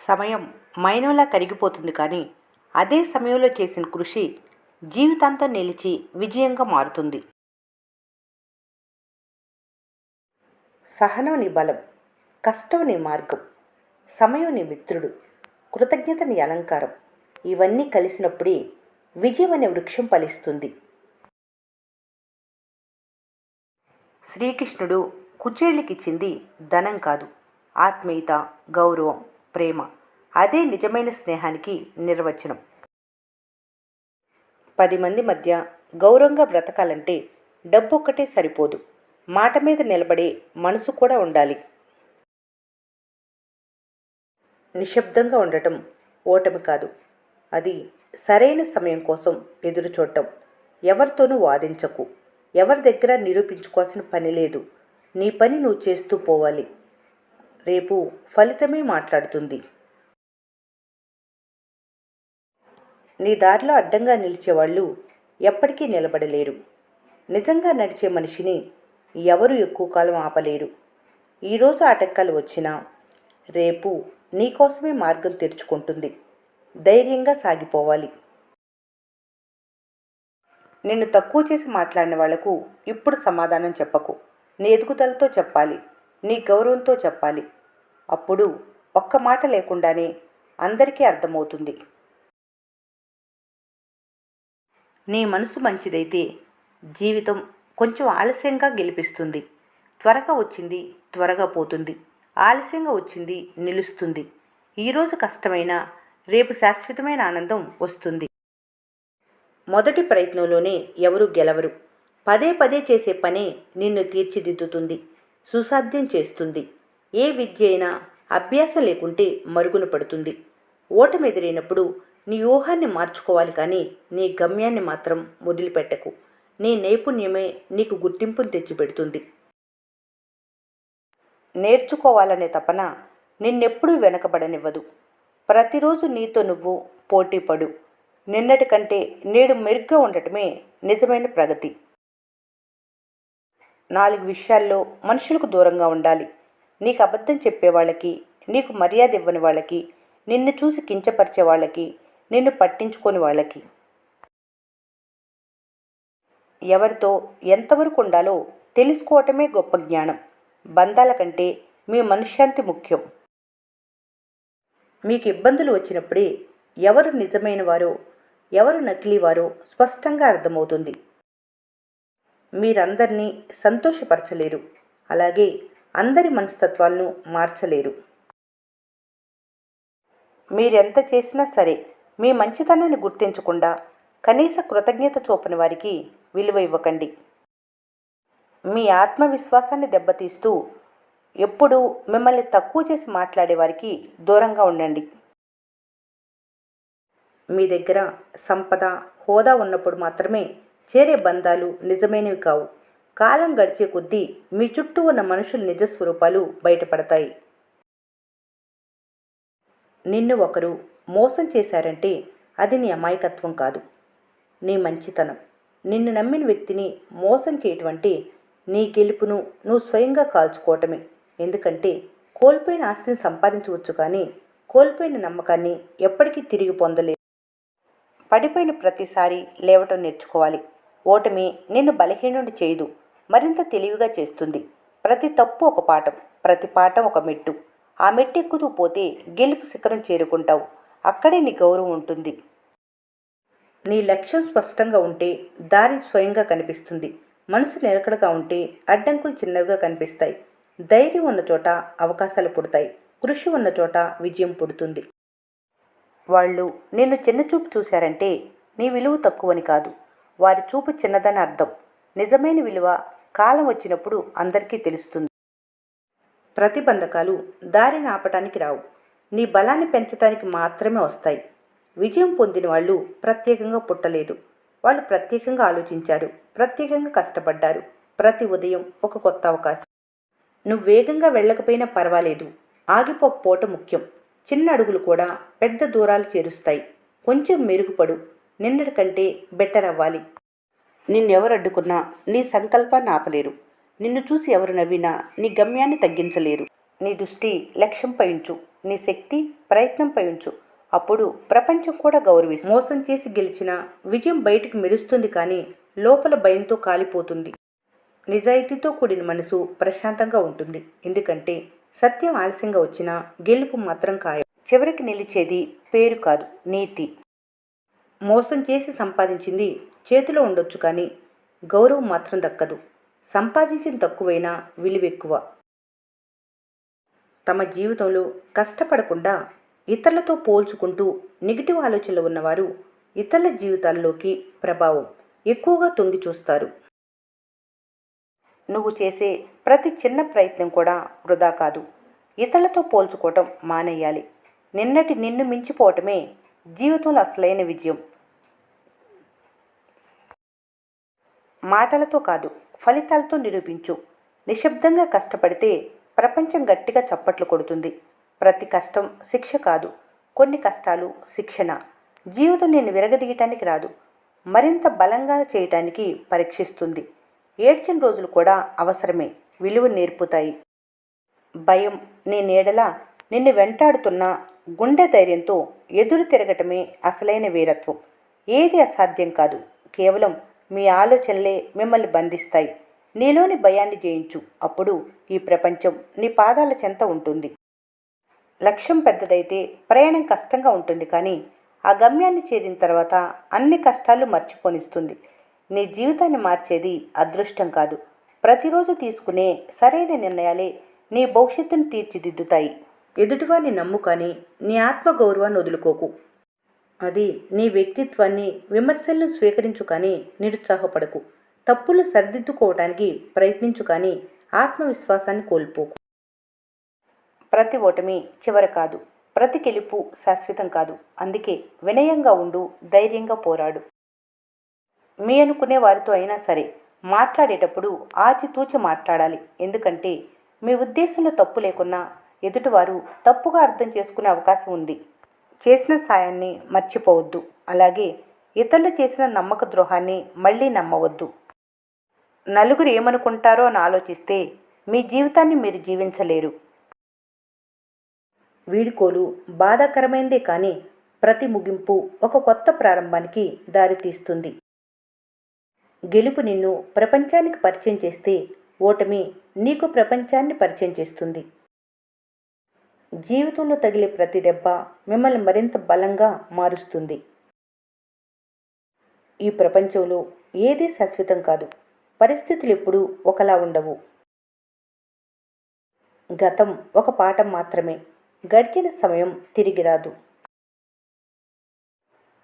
సమయం మైనంలా కరిగిపోతుంది కానీ అదే సమయంలో చేసిన కృషి జీవితాంతం నిలిచి విజయంగా మారుతుంది. సహనం నీ బలం, కష్టం నీ మార్గం, సమయం నీ మిత్రుడు, కృతజ్ఞత నీ అలంకారం. ఇవన్నీ కలిసినప్పుడే విజయం అనే వృక్షం ఫలిస్తుంది. శ్రీకృష్ణుడు కుచేళ్ళకిచ్చింది ధనం కాదు, ఆత్మీయత, గౌరవం, ప్రేమ. అదే నిజమైన స్నేహానికి నిర్వచనం. 10 మంది మధ్య గౌరవంగా బ్రతకాలంటే డబ్బు ఒక్కటే సరిపోదు, మాట మీద నిలబడే మనసు కూడా ఉండాలి. నిశ్శబ్దంగా ఉండటం ఓటమి కాదు, అది సరైన సమయం కోసం ఎదురు చూడటం. ఎవరితోనూ వాదించకు, ఎవరి దగ్గర నిరూపించుకోవాల్సిన పని లేదు. నీ పని నువ్వు చేస్తూ పోవాలి. రేపు ఫలితమే మాట్లాడుతుంది. నీ దారిలో అడ్డంగా నిలిచేవాళ్ళు ఎప్పటికీ నిలబడలేరు. నిజంగా నడిచే మనిషిని ఎవరు ఎక్కువ కాలం ఆపలేరు. ఈరోజు ఆటంకాలు వచ్చినా రేపు నీకోసమే మార్గం తెరుచుకుంటుంది. ధైర్యంగా సాగిపోవాలి. నిన్ను తక్కువ చేసి మాట్లాడిన వాళ్లకు ఇప్పుడు సమాధానం చెప్పకు. నీ ఎదుగుదలతో చెప్పాలి, నీ గౌరవంతో చెప్పాలి. అప్పుడు ఒక్క మాట లేకుండానే అందరికీ అర్థమవుతుంది. నీ మనసు మంచిదైతే జీవితం కొంచెం ఆలస్యంగా గెలిపిస్తుంది. త్వరగా వచ్చింది త్వరగా పోతుంది, ఆలస్యంగా వచ్చింది నిలుస్తుంది. ఈరోజు కష్టమైన రేపు శాశ్వతమైన ఆనందం వస్తుంది. మొదటి ప్రయత్నంలోనే ఎవరూ గెలవరు. పదే పదే చేసే పనే నిన్ను తీర్చిదిద్దుతుంది, సుసాధ్యం చేస్తుంది. ఏ విద్య అయినా అభ్యాసం లేకుంటే మరుగున పడుతుంది. ఓటమి ఎదురైనప్పుడు నీ ఊహాన్ని మార్చుకోవాలి కానీ నీ గమ్యాన్ని మాత్రం వదిలిపెట్టకు. నీ నైపుణ్యమే నీకు గుర్తింపును తెచ్చిపెడుతుంది. నేర్చుకోవాలనే తపన నిన్నెప్పుడూ వెనకబడనివ్వదు. ప్రతిరోజు నీతో నువ్వు పోటీపడు. నిన్నటి కంటే నేడు మెరుగ్గా ఉండటమే నిజమైన ప్రగతి. 4 విషయాల్లో మనుషులకు దూరంగా ఉండాలి. నీకు అబద్ధం చెప్పేవాళ్ళకి, నీకు మర్యాద ఇవ్వని వాళ్ళకి, నిన్ను చూసి కించపరిచే వాళ్ళకి, నిన్ను పట్టించుకోని వాళ్ళకి. ఎవరితో ఎంతవరకు ఉండాలో తెలుసుకోవటమే గొప్ప జ్ఞానం. బంధాల కంటే మీ మనశ్శాంతి ముఖ్యం. మీకు ఇబ్బందులు వచ్చినప్పుడే ఎవరు నిజమైన వారో ఎవరు నకిలీవారో స్పష్టంగా అర్థమవుతుంది. మీరందరినీ సంతోషపరచలేరు, అలాగే అందరి మనస్తత్వాలను మార్చలేరు. మీరెంత చేసినా సరే మీ మంచితనాన్ని గుర్తించకుండా కనీస కృతజ్ఞత చూపని వారికి విలువ ఇవ్వకండి. మీ ఆత్మవిశ్వాసాన్ని దెబ్బతీస్తూ ఎప్పుడూ మిమ్మల్ని తక్కువ చేసి మాట్లాడే వారికి దూరంగా ఉండండి. మీ దగ్గర సంపద, హోదా ఉన్నప్పుడు మాత్రమే చేరే బంధాలు నిజమైనవి కావు. కాలం గడిచే కొద్దీ మీ చుట్టూ ఉన్న మనుషుల నిజస్వరూపాలు బయటపడతాయి. నిన్ను ఒకరు మోసం చేశారంటే అది నీ అమాయకత్వం కాదు, నీ మంచితనం. నిన్ను నమ్మిన వ్యక్తిని మోసం చేయటం అంటే నీ గెలుపును నువ్వు స్వయంగా కాల్చుకోవటమే. ఎందుకంటే కోల్పోయిన ఆస్తిని సంపాదించవచ్చు కానీ కోల్పోయిన నమ్మకాన్ని ఎప్పటికీ తిరిగి పొందలేదు. పడిపోయిన ప్రతిసారి లేవటం నేర్చుకోవాలి. ఓటమి నిన్ను బలహీనుడి చేయదు, మరింత తెలివిగా చేస్తుంది. ప్రతి తప్పు ఒక పాఠం, ప్రతి పాఠం ఒక మెట్టు. ఆ మెట్టు ఎక్కుతూ పోతే గెలుపు శిఖరం చేరుకుంటావు. అక్కడే నీ గౌరవం ఉంటుంది. నీ లక్ష్యం స్పష్టంగా ఉంటే దారి స్వయంగా కనిపిస్తుంది. మనసు నిలకడగా ఉంటే అడ్డంకులు చిన్నవిగా కనిపిస్తాయి. ధైర్యం ఉన్న చోట అవకాశాలు పుడతాయి, కృషి ఉన్న చోట విజయం పుడుతుంది. వాళ్ళు నిన్ను చిన్నచూపు చూశారంటే నీ విలువ తక్కువని కాదు, వారి చూపు చిన్నదని అర్థం. నిజమైన విలువ కాలం వచ్చినప్పుడు అందరికీ తెలుస్తుంది. ప్రతిబంధకాలు దారిని ఆపటానికి రావు, నీ బలాన్ని పెంచడానికి మాత్రమే వస్తాయి. విజయం పొందిన వాళ్ళు ప్రత్యేకంగా పుట్టలేదు, వాళ్ళు ప్రత్యేకంగా ఆలోచించారు, ప్రత్యేకంగా కష్టపడ్డారు. ప్రతి ఉదయం ఒక కొత్త అవకాశం. నువ్వు వేగంగా వెళ్ళకపోయినా పర్వాలేదు, ఆగిపోకపోవటం ముఖ్యం. చిన్న అడుగులు కూడా పెద్ద దూరాలు చేరుస్తాయి. కొంచెం మెరుగుపడు, నిన్నటి కంటే బెటర్ అవ్వాలి. నిన్నెవరు అడ్డుకున్నా నీ సంకల్పాన్ని ఆపలేరు. నిన్ను చూసి ఎవరు నవ్వినా నీ గమ్యాన్ని తగ్గించలేరు. నీ దృష్టి లక్ష్యంపై ఉంచు, నీ శక్తి ప్రయత్నంపై ఉంచు. అప్పుడు ప్రపంచం కూడా గౌరవిస్తుంది. మోసం చేసి గెలిచిన విజయం బయటికి మెరుస్తుంది, కానీ లోపల భయంతో కాలిపోతుంది. నిజాయితీతో కూడిన మనసు ప్రశాంతంగా ఉంటుంది. ఎందుకంటే సత్యం ఆలస్యంగా వచ్చినా గెలుపు మాత్రం ఖాయం. చివరికి నిలిచేది పేరు కాదు, నీతి. మోసం చేసి సంపాదించింది చేతిలో ఉండొచ్చు, కానీ గౌరవం మాత్రం దక్కదు. సంపాదించిన తక్కువైనా విలువెక్కువ. తమ జీవితంలో కష్టపడకుండా ఇతరులతో పోల్చుకుంటూ నెగిటివ్ ఆలోచనలు ఉన్నవారు ఇతరుల జీవితాల్లోకి ప్రభావం ఎక్కువగా తొంగి చూస్తారు. నువ్వు చేసే ప్రతి చిన్న ప్రయత్నం కూడా వృధా కాదు. ఇతరులతో పోల్చుకోవటం మానేయాలి. నిన్ను మించిపోవటమే జీవితంలో అసలైన విజయం. మాటలతో కాదు, ఫలితాలతో నిరూపించు. నిశ్శబ్దంగా కష్టపడితే ప్రపంచం గట్టిగా చప్పట్లు కొడుతుంది. ప్రతి కష్టం శిక్ష కాదు, కొన్ని కష్టాలు శిక్షణ. జీవితం నిన్ను విరగదీయటానికి రాదు, మరింత బలంగా చేయటానికి పరీక్షిస్తుంది. ఏడ్చిన రోజులు కూడా అవసరమే, విలువ నేర్పుతాయి. భయం నీ నీడలా నిన్ను వెంటాడుతున్న గుండె ధైర్యంతో ఎదురు తిరగటమే అసలైన వీరత్వం. ఏది అసాధ్యం కాదు, కేవలం మీ ఆలోచనలే మిమ్మల్ని బంధిస్తాయి. నీలోని భయాన్ని జయించు. అప్పుడు ఈ ప్రపంచం నీ పాదాల చెంత ఉంటుంది. లక్ష్యం పెద్దదైతే ప్రయాణం కష్టంగా ఉంటుంది, కానీ ఆ గమ్యాన్ని చేరిన తర్వాత అన్ని కష్టాలు మర్చిపోనిస్తుంది. నీ జీవితాన్ని మార్చేది అదృష్టం కాదు, ప్రతిరోజు తీసుకునే సరైన నిర్ణయాలే నీ భవిష్యత్తును తీర్చిదిద్దుతాయి. ఎదుటివారిని నమ్ము, కానీ నీ ఆత్మగౌరవాన్ని వదులుకోకు. అది నీ వ్యక్తిత్వాన్ని, విమర్శలను స్వీకరించు, కానీ నిరుత్సాహపడకు. తప్పులు సరిదిద్దుకోవటానికి ప్రయత్నించు, కానీ ఆత్మవిశ్వాసాన్ని కోల్పోకు. ప్రతి ఓటమి చివర కాదు, ప్రతి గెలుపు శాశ్వతం కాదు. అందుకే వినయంగా ఉండు, ధైర్యంగా పోరాడు. మీ అనుకునే వారితో అయినా సరే మాట్లాడేటప్పుడు ఆచితూచి మాట్లాడాలి. ఎందుకంటే మీ ఉద్దేశంలో తప్పు లేకున్నా ఎదుటివారు తప్పుగా అర్థం చేసుకునే అవకాశం ఉంది. చేసిన సాయాన్ని మర్చిపోవద్దు, అలాగే ఇతరులు చేసిన నమ్మక ద్రోహాన్ని మళ్ళీ నమ్మవద్దు. నలుగురు ఏమనుకుంటారో అని ఆలోచిస్తే మీ జీవితాన్ని మీరు జీవించలేరు. వీడ్కోలు బాధాకరమైందే, కానీ ప్రతి ముగింపు ఒక కొత్త ప్రారంభానికి దారితీస్తుంది. గెలుపు నిన్ను ప్రపంచానికి పరిచయం చేస్తే, ఓటమి నీకు ప్రపంచాన్ని పరిచయం చేస్తుంది. జీవితంలో తగిలే ప్రతి దెబ్బ మిమ్మల్ని మరింత బలంగా మారుస్తుంది. ఈ ప్రపంచంలో ఏదీ శాశ్వతం కాదు, పరిస్థితులు ఎప్పుడూ ఒకలా ఉండవు. గతం ఒక పాఠం మాత్రమే, గడిచిన సమయం తిరిగి రాదు.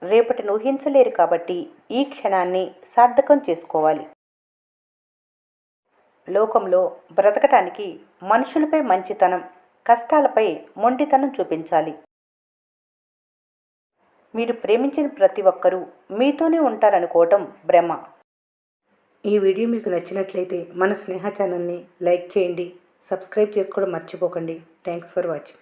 రేపటిని ఊహించలేరు, కాబట్టి ఈ క్షణాన్ని సార్థకం చేసుకోవాలి. లోకంలో బ్రతకటానికి మనుషులపై మంచితనం, కష్టాలపై మొండితనం చూపించాలి. మీరు ప్రేమించిన ప్రతి ఒక్కరూ మీతోనే ఉంటారనుకోవటం భ్రమ. ఈ వీడియో మీకు నచ్చినట్లయితే మన స్నేహ ఛానల్ని లైక్ చేయండి, సబ్స్క్రైబ్ చేసుకోవడం మర్చిపోకండి. Thanks for watching.